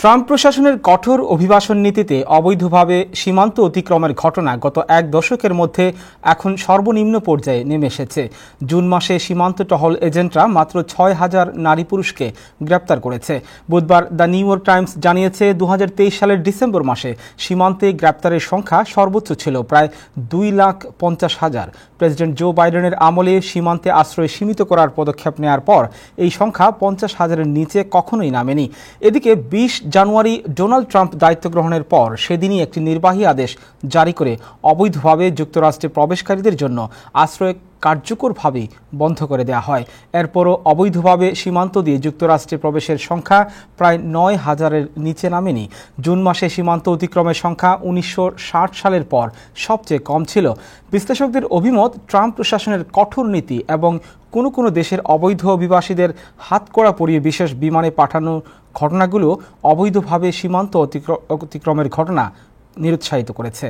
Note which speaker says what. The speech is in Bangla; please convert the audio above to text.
Speaker 1: ট্রাম্প প্রশাসনের কঠোর অভিবাসন নীতিতে অবৈধভাবে সীমান্ত অতিক্রমের ঘটনা গত এক দশকের মধ্যে এখন সর্বনিম্ন পর্যায়ে নেমে এসেছে। জুন মাসে সীমান্ত টহল এজেন্টরা মাত্র ৬,০০০ নারী পুরুষকে গ্রেপ্তার করেছে। বুধবার দ্য নিউ ইয়র্ক টাইমস জানিয়েছে ২০২৩ সালের ডিসেম্বর মাসে সীমান্তে গ্রেপ্তারের সংখ্যা সর্বোচ্চ ছিল প্রায় ২,৫০,০০০। প্রেসিডেন্ট জো বাইডেনের আমলে সীমান্তে আশ্রয় সীমিত করার পদক্ষেপ নেওয়ার পর এই সংখ্যা ৫০,০০০-এর নিচে কখনোই নামেনি। এদিকে ২০ জানুয়ারি ডোনাল্ড ট্রাম্প দায়িত্ব গ্রহণের পর সেদিনই একটি নির্বাহী আদেশ জারি করে অবৈধভাবে যুক্তরাষ্ট্রে প্রবেশকারীদের জন্য আশ্রয় কার্যকরভাবে বন্ধ করে দেওয়া হয়। এরপরও অবৈধভাবে সীমান্ত দিয়ে যুক্তরাষ্ট্রে প্রবেশের সংখ্যা প্রায় ৯,০০০-এর নিচে নামেনি। জুন মাসে সীমান্ত অতিক্রমের সংখ্যা ১৯৬০ সালের পর সবচেয়ে কম ছিল। বিশ্লেষকদের অভিমত, ট্রাম্প প্রশাসনের কঠোর নীতি এবং কোনো দেশের অবৈধ অভিবাসীদের হাতকড়া পরিয়ে বিশেষ বিমানে পাঠানোর ঘটনাগুলো অবৈধভাবে সীমান্ত অতিক্রমের ঘটনা নিরুৎসাহিত করেছে।